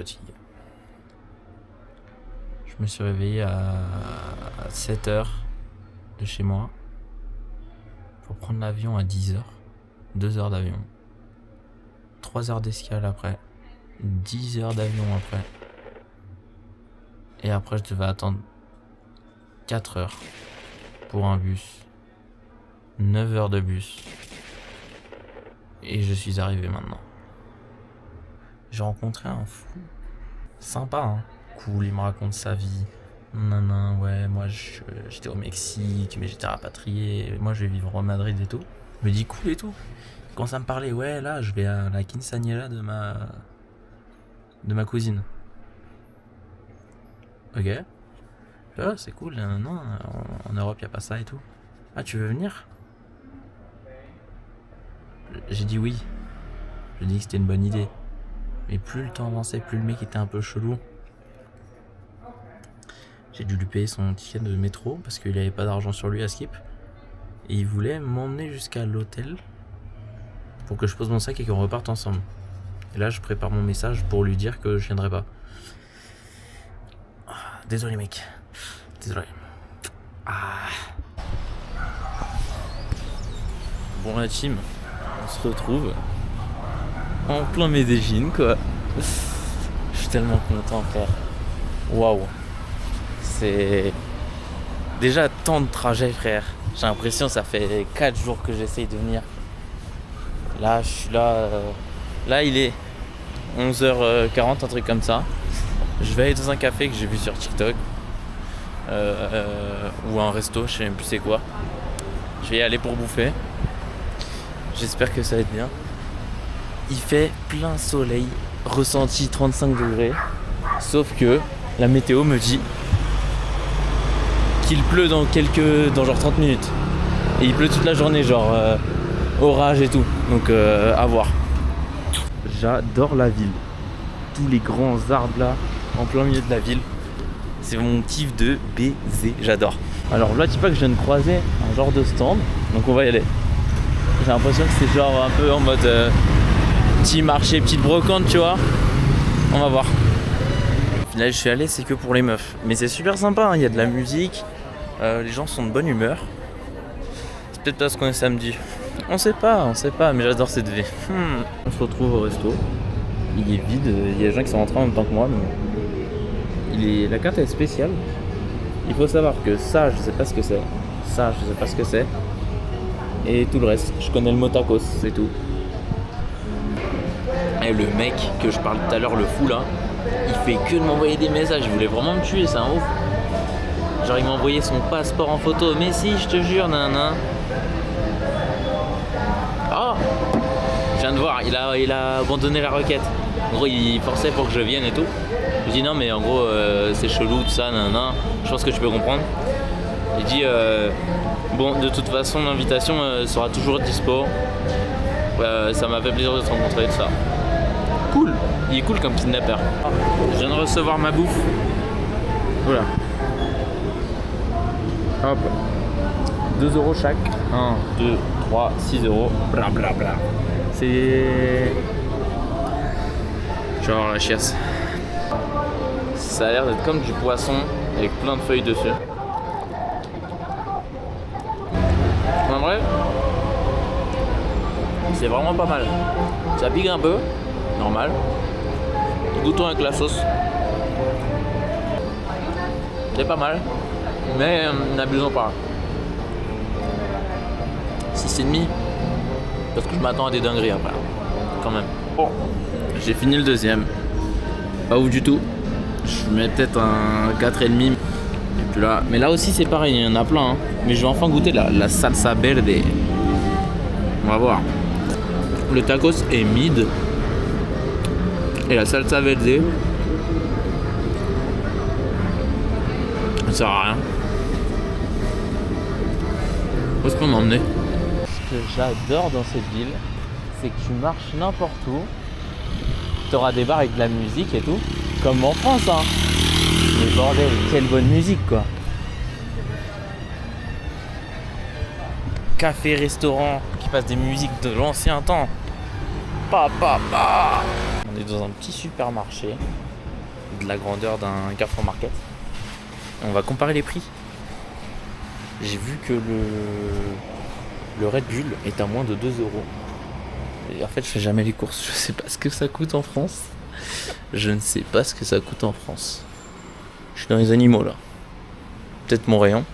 fatigué. Je me suis réveillé à 7h de chez moi pour prendre l'avion à 10h. 2 heures d'avion. 3 heures d'escale après. 10 heures d'avion après. Et après, je devais attendre 4 heures pour un bus. 9 heures de bus. Et je suis arrivé maintenant. J'ai rencontré un fou. Sympa, hein. Cool, il me raconte sa vie. Non, ouais, moi j'étais au Mexique, mais j'étais rapatrié. Moi je vais vivre au Madrid et tout. Je me dis cool et tout. Il commence à me parler, ouais, là je vais à la quinceañera de ma cousine. Ok. Ah, c'est cool, non, en Europe y a pas ça et tout. Ah, tu veux venir? J'ai dit oui. J'ai dit que c'était une bonne idée. Mais plus le temps avançait, plus le mec était un peu chelou. J'ai dû lui payer son ticket de métro parce qu'il avait pas d'argent sur lui à Skip. Et il voulait m'emmener jusqu'à l'hôtel pour que je pose mon sac et qu'on reparte ensemble. Et là, je prépare mon message pour lui dire que je viendrai pas. Désolé, mec. Désolé. Bon, la team, on se retrouve en plein Medellín, quoi. Je suis tellement content, frère. Waouh. C'est déjà tant de trajets, frère. J'ai l'impression que ça fait 4 jours que j'essaye de venir. Là, je suis là. Là, il est 11h40, un truc comme ça. Je vais aller dans un café que j'ai vu sur TikTok. Ou un resto, je sais même plus c'est quoi. Je vais y aller pour bouffer. J'espère que ça va être bien. Il fait plein soleil, ressenti 35 degrés. Sauf que la météo me dit qu'il pleut dans genre 30 minutes. Et il pleut toute la journée, genre orage et tout. Donc à voir. J'adore la ville. Tous les grands arbres là, en plein milieu de la ville. C'est mon kiff de baiser, j'adore. Alors là, tu sais pas que je viens de croiser un genre de stand. Donc on va y aller. J'ai l'impression que c'est genre un peu en mode petit marché, petite brocante, tu vois. On va voir. Là, je suis allé, c'est que pour les meufs. Mais c'est super sympa, hein. Il y a de la musique. Les gens sont de bonne humeur. C'est peut-être parce qu'on est samedi. On sait pas, mais j'adore cette vie. On se retrouve au resto. Il est vide, il y a des gens qui sont rentrés en même temps que moi. Mais la carte est spéciale. Il faut savoir que ça, je sais pas ce que c'est. Ça, je sais pas ce que c'est. Et tout le reste, je connais le mot tacos, c'est tout. Et le mec que je parle tout à l'heure, le fou là, il fait que de m'envoyer des messages. Il voulait vraiment me tuer, c'est un ouf. Genre il m'a envoyé son passeport en photo. Mais si, je te jure, nanana. Oh, je viens de voir, il a abandonné la requête. En gros, il forçait pour que je vienne et tout. Je dis non, mais en gros, c'est chelou, tout ça, nanana. Je pense que tu peux comprendre. Il dit bon, de toute façon, l'invitation sera toujours dispo. Ça m'a fait plaisir de te rencontrer, tout ça. Cool, il est cool comme kidnapper. Je viens de recevoir ma bouffe. Voilà. Hop. 2 € chaque. 1, 2, 3, 6 €. Blablabla. C'est genre la chiasse. Ça a l'air d'être comme du poisson avec plein de feuilles dessus. En vrai, c'est vraiment pas mal. Ça pique un peu, normal. Goûtons avec la sauce. C'est pas mal, mais n'abusons pas. 6,5. Parce que je m'attends à des dingueries après. Quand même. Bon, j'ai fini le deuxième. Pas ouf du tout. Je mets peut-être un 4,5. Et puis là, mais là aussi c'est pareil, il y en a plein. Hein. Mais je vais enfin goûter la salsa verde. On va voir. Le tacos est mid. Et la salsa verde, ça sert à rien. Où est-ce qu'on m'a emmené? Ce que j'adore dans cette ville, c'est que tu marches n'importe où. Tu auras des bars avec de la musique et tout. Comme en France, hein. Mais bordel, quelle bonne musique, quoi. Café, restaurant qui passe des musiques de l'ancien temps. On est dans un petit supermarché de la grandeur d'un Carrefour Market. On va comparer les prix. J'ai vu que le Red Bull est à moins de 2 euros. Et en fait, je fais jamais les courses. Je sais pas ce que ça coûte en France. Je ne sais pas ce que ça coûte en France. Je suis dans les animaux là. Peut-être mon rayon.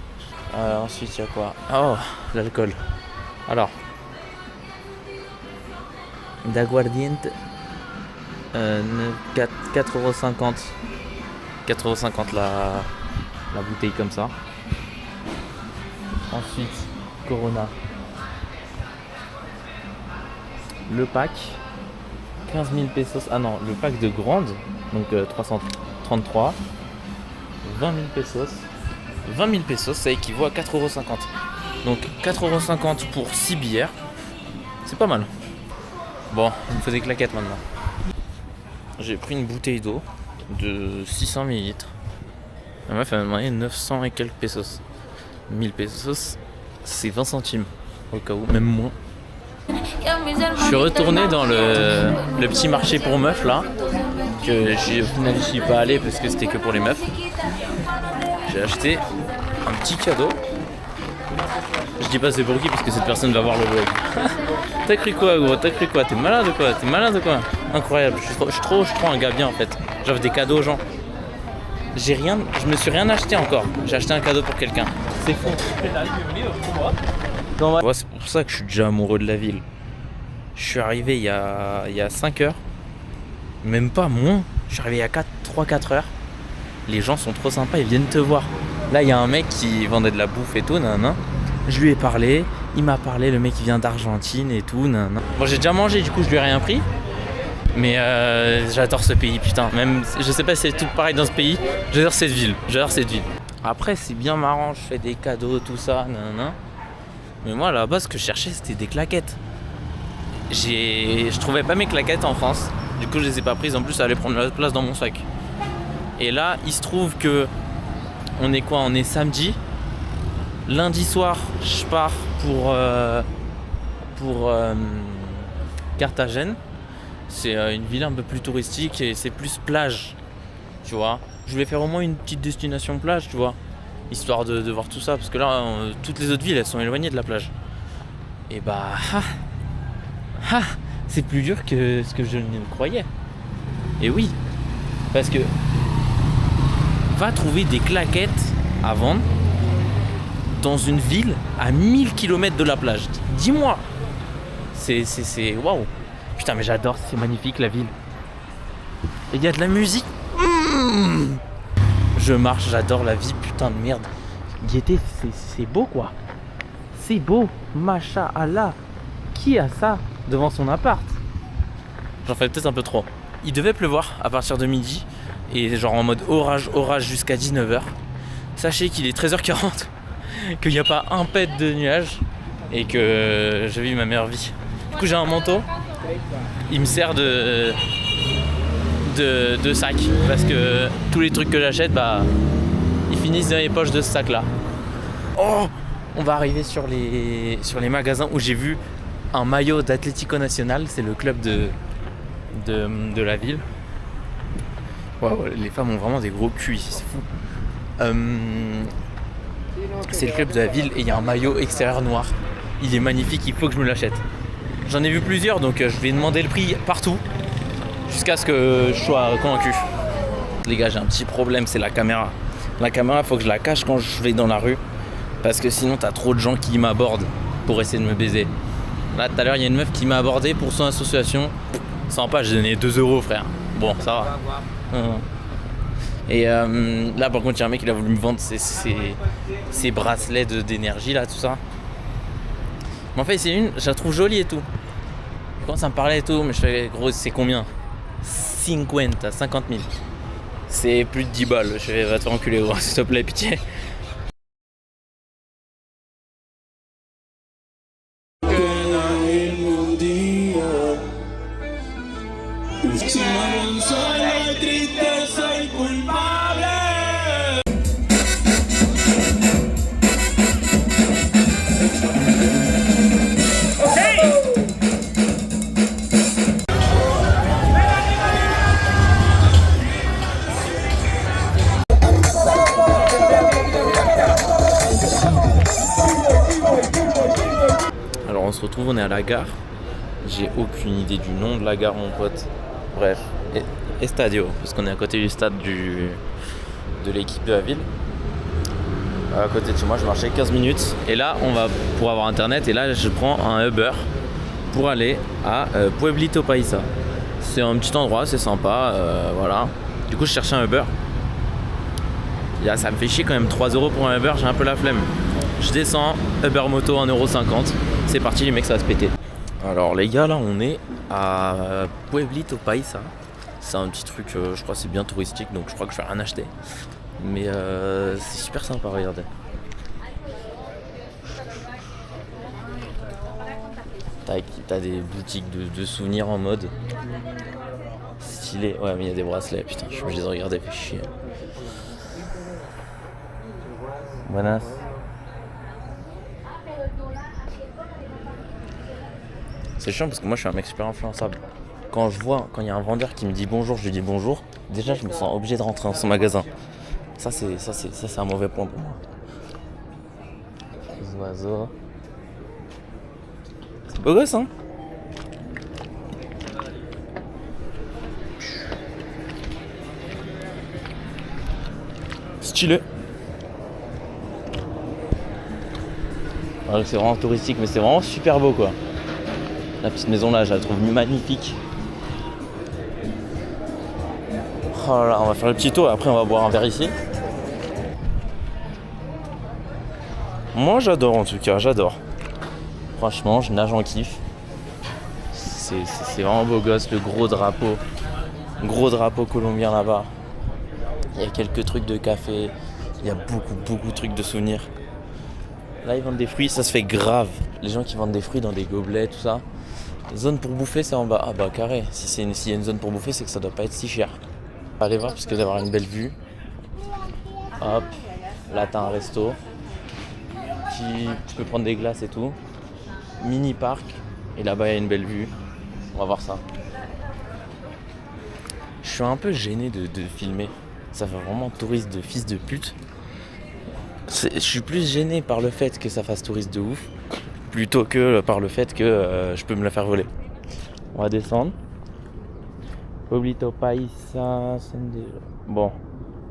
Ensuite, il y a quoi? Oh, l'alcool. Alors, d'aguardiente, 4,50€. 4,50€ la bouteille comme ça. Ensuite, Corona. Le pack, 15 000 pesos. Ah non, le pack de grande, donc 333, 20 000 pesos. 20 000 pesos, ça équivaut à 4,50€. Donc 4,50€ pour 6 bières, c'est pas mal. Bon, il me faut des claquettes maintenant. J'ai pris une bouteille d'eau de 600 ml. La meuf elle m'a demandé 900 et quelques pesos. 1000 pesos, c'est 20 centimes au cas où, même moins. Je suis retourné dans le petit marché pour meufs là, que au final je suis pas allé parce que c'était que pour les meufs. J'ai acheté un petit cadeau. Je dis pas c'est pour qui parce que cette personne va voir le vlog. T'as cru quoi gros? T'as cru quoi? T'es malade ou quoi? T'es malade ou quoi? Incroyable, je suis trop un gars bien en fait. J'offre des cadeaux aux gens. Je me suis rien acheté encore. J'ai acheté un cadeau pour quelqu'un. C'est fou. C'est pour ça que je suis déjà amoureux de la ville. Je suis arrivé il y a 5 heures. Même pas moins. Je suis arrivé il y a 3-4 heures. Les gens sont trop sympas, ils viennent te voir. Là il y a un mec qui vendait de la bouffe et tout, nanana. Je lui ai parlé, il m'a parlé, le mec il vient d'Argentine et tout, nanana. Bon j'ai déjà mangé, du coup je lui ai rien pris. Mais j'adore ce pays, putain. Même, je sais pas si c'est tout pareil dans ce pays. J'adore cette ville. Après, c'est bien marrant, je fais des cadeaux, tout ça, nanana. Mais moi, là-bas, ce que je cherchais, c'était des claquettes. Je trouvais pas mes claquettes en France. Du coup, je les ai pas prises. En plus, ça allait prendre la place dans mon sac. Et là, il se trouve que... On est quoi? On est samedi. Lundi soir, je pars pour Carthagène. C'est une ville un peu plus touristique et c'est plus plage, tu vois. Je voulais faire au moins une petite destination plage, tu vois, histoire de voir tout ça, parce que là, toutes les autres villes, elles sont éloignées de la plage. Et bah, c'est plus dur que ce que je ne croyais. Et oui, parce que va trouver des claquettes à vendre dans une ville à 1000 km de la plage. Dis-moi, c'est waouh. Putain mais j'adore, c'est magnifique la ville. Et il y a de la musique. Je marche, j'adore la vie, putain de merde. Gaieté, c'est beau quoi. C'est beau, Masha'Allah. Qui a ça devant son appart? J'en fais peut-être un peu trop. Il devait pleuvoir à partir de midi. Et genre en mode orage jusqu'à 19h. Sachez qu'il est 13h40. Qu'il n'y a pas un pet de nuages. Et que je vis ma meilleure vie. Du coup j'ai un manteau. Il me sert de sac parce que tous les trucs que j'achète, bah, ils finissent dans les poches de ce sac là. Oh, on va arriver sur les magasins où j'ai vu un maillot d'Atlético Nacional, c'est le club de la ville. Wow, les femmes ont vraiment des gros culs, c'est fou. C'est le club de la ville et il y a un maillot extérieur noir. Il est magnifique, il faut que je me l'achète. J'en ai vu plusieurs, donc je vais demander le prix partout jusqu'à ce que je sois convaincu. Les gars, j'ai un petit problème, c'est la caméra. La caméra, faut que je la cache quand je vais dans la rue parce que sinon t'as trop de gens qui m'abordent pour essayer de me baiser. Là, tout à l'heure, il y a une meuf qui m'a abordé pour son association. Sans pas, j'ai donné 2 euros, frère. Bon, ça va. Et là, par contre, il y a un mec qui a voulu me vendre ses bracelets d'énergie, là, tout ça. Mais en fait, c'est une, je la trouve jolie et tout. Il commence à me parler et tout, mais je fais, gros, c'est combien? 50 000. C'est plus de 10 balles. Je fais, va te faire enculer, gros, s'il te plaît, pitié. on est à la gare. J'ai aucune idée du nom de la gare, mon pote. Bref, Estadio, parce qu'on est à côté du stade de l'équipe de la ville. À côté de chez moi, je marchais 15 minutes. Et là, on va pour avoir internet. Et là, je prends un Uber pour aller à Pueblito Paisa. C'est un petit endroit, c'est sympa. Voilà. Du coup, je cherchais un Uber. Là, ça me fait chier quand même. 3 € pour un Uber, j'ai un peu la flemme. Je descends, Uber Moto 1,50 €. C'est parti, les mecs, ça va se péter. Alors, les gars, là, on est à Pueblito Paisa. C'est un petit truc, je crois que c'est bien touristique, donc je crois que je vais rien acheter. Mais c'est super sympa, regardez. T'as des boutiques de souvenirs en mode stylé. Ouais, mais il y a des bracelets, putain, je les ai regardés, fait chier. Buenas. C'est chiant parce que moi je suis un mec super influençable. Quand il y a un vendeur qui me dit bonjour, je lui dis bonjour. Déjà, je me sens obligé de rentrer dans son magasin. Ça c'est un mauvais point pour moi. Les oiseaux. C'est beau gosse, hein? Stylé. Alors, c'est vraiment touristique, mais c'est vraiment super beau, quoi. La petite maison là, je la trouve magnifique. Oh là là, on va faire le petit tour et après on va boire un verre ici. Moi j'adore, en tout cas, j'adore. Franchement, je nage en kiff. C'est vraiment beau gosse, le gros drapeau colombien là-bas. Il y a quelques trucs de café, il y a beaucoup de trucs de souvenirs. Là ils vendent des fruits, ça se fait grave. Les gens qui vendent des fruits dans des gobelets, tout ça. Zone pour bouffer, c'est en bas. Ah bah carré, s'il y a une zone pour bouffer, c'est que ça doit pas être si cher. Allez voir parce que d'avoir une belle vue. Hop, là t'as un resto. Tu peux prendre des glaces et tout. Mini parc. Et là-bas il y a une belle vue. On va voir ça. Je suis un peu gêné de filmer. Ça fait vraiment touriste de fils de pute. Je suis plus gêné par le fait que ça fasse touriste de ouf plutôt que par le fait que je peux me la faire voler. On va descendre. Pueblito Paisa. Bon,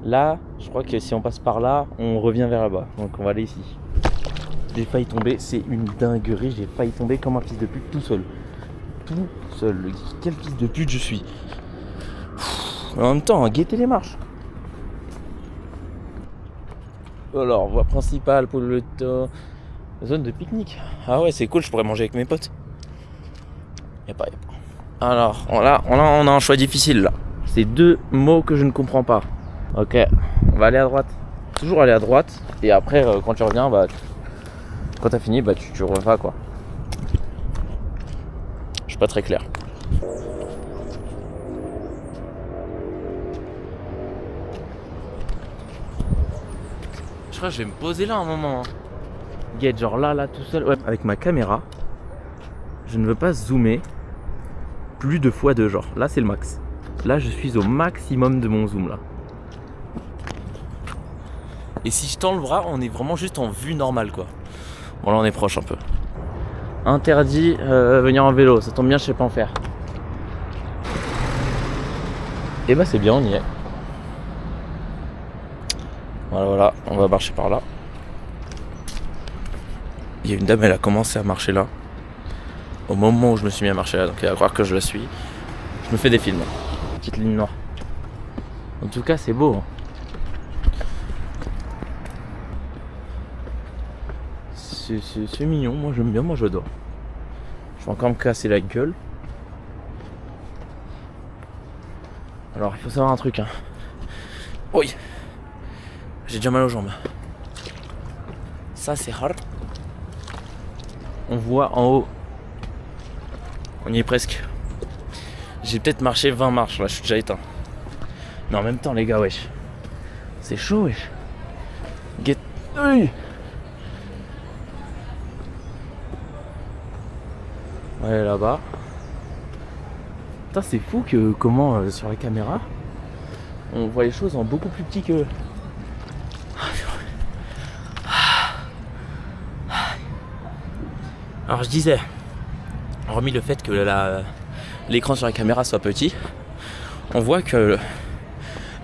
là, je crois que si on passe par là, on revient vers là-bas. Donc on va aller ici. J'ai failli tomber, c'est une dinguerie. J'ai failli tomber comme un fils de pute tout seul. Tout seul. Quel fils de pute je suis. En même temps, guettez les marches. Alors, voie principale, Pueblito. Zone de pique-nique. Ah ouais, c'est cool, je pourrais manger avec mes potes. Y'a pas. Alors, là, on a un choix difficile là. C'est 2 mots que je ne comprends pas. Ok, on va aller à droite. Toujours aller à droite. Et après, quand tu reviens, bah, quand t'as fini, bah, tu refas quoi. Je suis pas très clair. Je crois que je vais me poser là un moment. Get genre là tout seul. Ouais, avec ma caméra, je ne veux pas zoomer plus de fois de genre. Là c'est le max. Là je suis au maximum de mon zoom là. Et si je tends le bras, on est vraiment juste en vue normale quoi. Bon là on est proche un peu. Interdit venir en vélo, ça tombe bien, je sais pas en faire. Et bah c'est bien, on y est. Voilà, on va marcher par là. Il y a une dame, elle a commencé à marcher là. Au moment où je me suis mis à marcher là, donc elle va croire que je la suis. Je me fais des films. Petite ligne noire. En tout cas, c'est beau. Hein. C'est mignon, moi j'aime bien, moi j'adore. Je vais encore me casser la gueule. Alors, il faut savoir un truc. Hein. Oui. J'ai déjà mal aux jambes. Ça, c'est hard. On voit en haut. On y est presque. J'ai peut-être marché 20 marches là, je suis déjà éteint. Mais en même temps les gars, wesh. C'est chaud, wesh. Get. Oui. Ouais, là-bas. Putain, c'est fou que comment sur la caméra on voit les choses en beaucoup plus petit que. Alors je disais, hormis le fait que l'écran sur la caméra soit petit, on voit que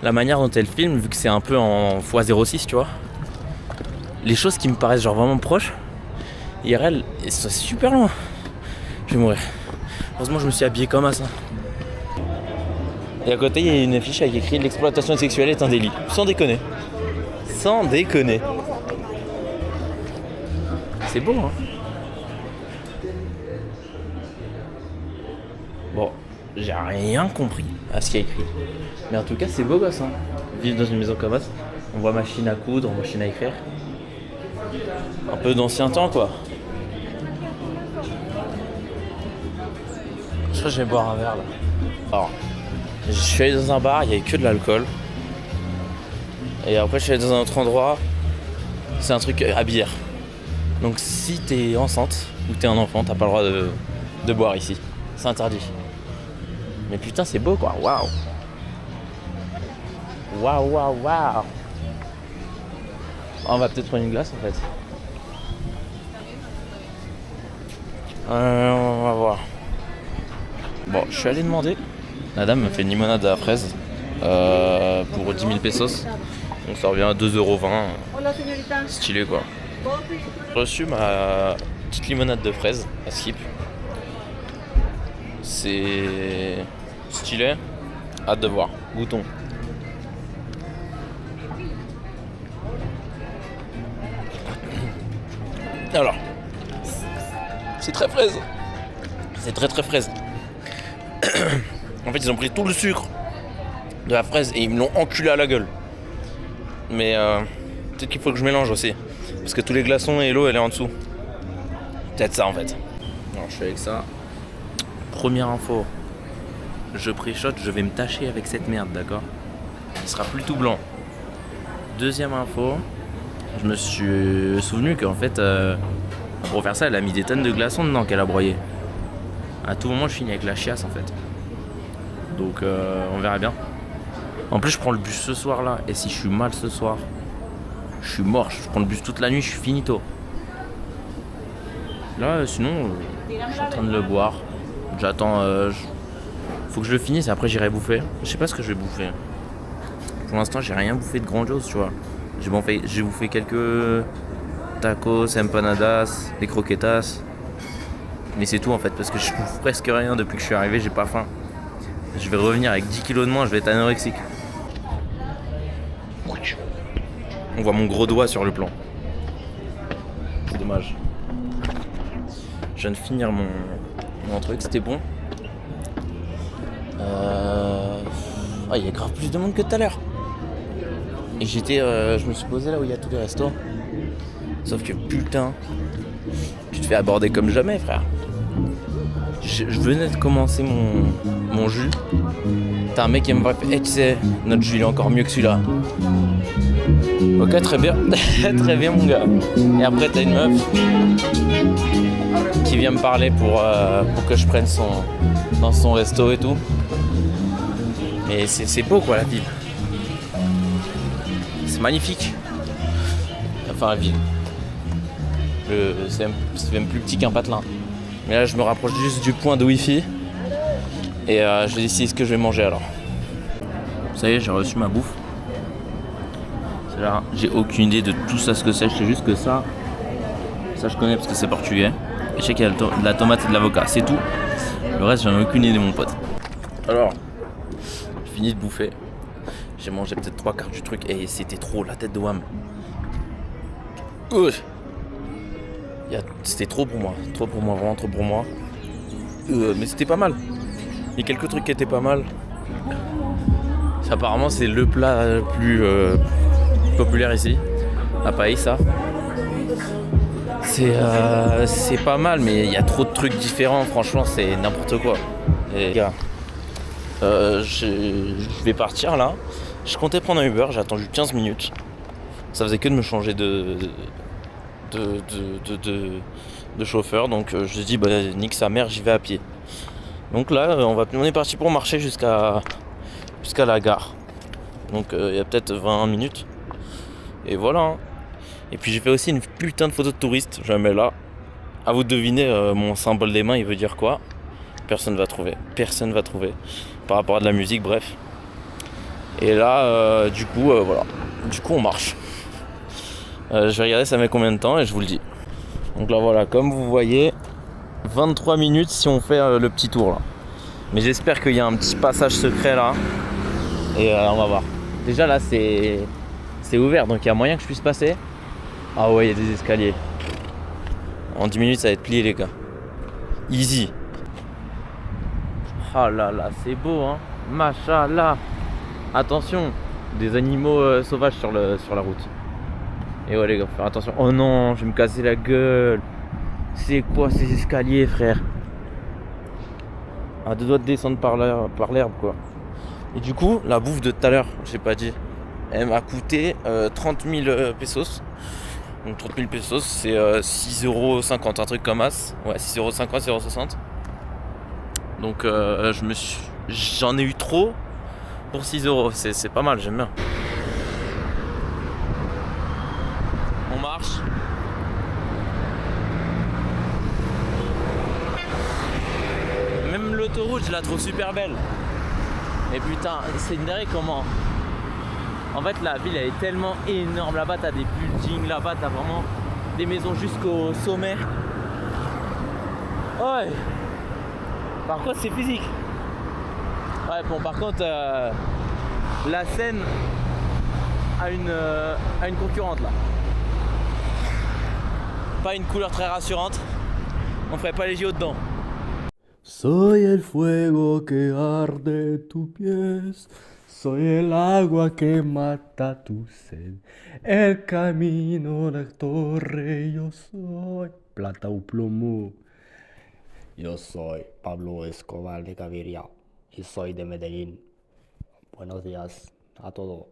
la manière dont elle filme, vu que c'est un peu en x06, tu vois, les choses qui me paraissent genre vraiment proches, IRL, c'est super loin. Je vais mourir. Heureusement, je me suis habillé comme ça. Et à côté, il y a une affiche avec écrit l'exploitation sexuelle est un délit. Sans déconner. Sans déconner. C'est beau, hein. Bon, j'ai rien compris à ce qu'il y a écrit. Mais en tout cas, c'est beau gosse, hein. Vivre dans une maison comme ça. On voit machine à coudre, machine à écrire. Un peu d'ancien temps, quoi. Je crois que je vais boire un verre, là. Alors, je suis allé dans un bar, il n'y avait que de l'alcool. Et après, je suis allé dans un autre endroit. C'est un truc à bière. Donc, si t'es enceinte ou t'es un enfant, t'as pas le droit de boire ici. C'est interdit. Mais putain, c'est beau, quoi. Waouh. Waouh, waouh, waouh. On va peut-être prendre une glace, en fait. On va voir. Bon, je suis allé demander. La dame m'a fait une limonade à la fraise pour 10 000 pesos. Donc ça revient à 2,20€. Stylé, quoi. J'ai reçu ma petite limonade de fraise à Skip. C'est stylé. Hâte de voir. Goûtons. Alors, c'est très fraise. C'est très très fraise. En fait, ils ont pris tout le sucre de la fraise et ils me l'ont enculé à la gueule. Mais peut-être qu'il faut que je mélange aussi. Parce que tous les glaçons et l'eau, elle est en dessous. Peut-être ça, en fait. Alors, je suis avec ça. Première info. Je pré-shot, je vais me tâcher avec cette merde, d'accord? Il sera plus tout blanc. Deuxième info. Je me suis souvenu qu'en fait, pour faire ça, elle a mis des tonnes de glaçons dedans qu'elle a broyé. À tout moment, je finis avec la chiasse, en fait. Donc, on verra bien. En plus, je prends le bus ce soir-là. Et si je suis mal ce soir, je suis mort. Je prends le bus toute la nuit, je suis finito. Là, sinon, je suis en train de le boire. J'attends. Faut que je le finisse et après, j'irai bouffer. Je sais pas ce que je vais bouffer. Pour l'instant, j'ai rien bouffé de grandiose, tu vois. J'ai bouffé quelques tacos, empanadas, des croquetas. Mais c'est tout en fait, parce que je bouffe presque rien depuis que je suis arrivé, j'ai pas faim. Je vais revenir avec 10 kilos de moins, je vais être anorexique. On voit mon gros doigt sur le plan. C'est dommage. Je viens de finir mon truc, c'était bon. Il y a grave plus de monde que tout à l'heure. Et je me suis posé là où il y a tous les restos. Sauf que putain, tu te fais aborder comme jamais, frère. Je venais de commencer mon jus. T'as un mec qui me fait, tu sais, notre jus il est encore mieux que celui-là. Ok, très bien. Très bien, mon gars. Et après, t'as une meuf qui vient me parler pour que je prenne dans son resto et tout. Mais c'est beau, quoi, la ville. C'est magnifique. Enfin, la ville. C'est même plus petit qu'un patelin. Mais là, je me rapproche juste du point de Wi-Fi. Et je vais décider ce que je vais manger alors. Ça y est, j'ai reçu ma bouffe. C'est là. J'ai aucune idée de tout ça, ce que c'est. Je sais juste que ça je connais parce que c'est portugais. Et je sais qu'il y a de la tomate et de l'avocat. C'est tout. Le reste, j'en ai aucune idée, mon pote. Alors, j'ai fini de bouffer. J'ai mangé peut-être 3 quarts du truc. Et c'était trop, la tête de Wham. C'était trop pour moi, vraiment trop pour moi. Mais c'était pas mal. Il y a quelques trucs qui étaient pas mal. Apparemment, c'est le plat le plus populaire ici, la paella. C'est pas mal, mais il y a trop de trucs différents. Franchement, c'est n'importe quoi. Et gars, je vais partir là. Je comptais prendre un Uber, j'ai attendu 15 minutes. Ça faisait que de me changer de chauffeur, donc je me suis dit nique sa mère, j'y vais à pied. Donc là on est parti pour marcher jusqu'à la gare, donc il y a peut-être 20 minutes et voilà, hein. Et puis j'ai fait aussi une putain de photo de touriste, je la mets là À vous de deviner mon symbole des mains, il veut dire quoi? Personne va trouver. Personne va trouver. Par rapport à de la musique, bref. Et là, du coup, voilà. Du coup, on marche. Je vais regarder ça met combien de temps et je vous le dis. Donc là, voilà, comme vous voyez, 23 minutes si on fait le petit tour là. Mais j'espère qu'il y a un petit passage secret là. Et on va voir. Déjà là, c'est ouvert, donc il y a moyen que je puisse passer. Ah ouais, il y a des escaliers. En 10 minutes, ça va être plié, les gars. Easy. Ah là là, c'est beau, hein. Machallah. Attention, des animaux sauvages sur la route. Et ouais, les gars, faut faire attention. Oh non, je vais me casser la gueule. C'est quoi ces escaliers, frère? À deux doigts de descendre par l'herbe, quoi. Et du coup, la bouffe de tout à l'heure, j'ai pas dit, elle m'a coûté 30 000 pesos. Donc 30 000 pesos, c'est 6,50 €, un truc comme as. Ouais, 6,50 €, 6,60 €. Donc j'en ai eu trop pour 6 €. C'est pas mal, j'aime bien. On marche. Même l'autoroute, je la trouve super belle. Mais putain, c'est une dinguerie comment. En fait, la ville elle est tellement énorme. Là-bas, t'as des buildings. Là-bas, t'as vraiment des maisons jusqu'au sommet. Ouais. Par contre, c'est physique. Ouais, bon, par contre, la Seine a une concurrente là. Pas une couleur très rassurante. On ferait pas les JO dedans. Soy el fuego que arde tus pies, soy el agua que mata tu sed, el camino, la torre, yo soy plata o plomo. Yo soy Pablo Escobar de Gaviria y soy de Medellín. Buenos días a todos.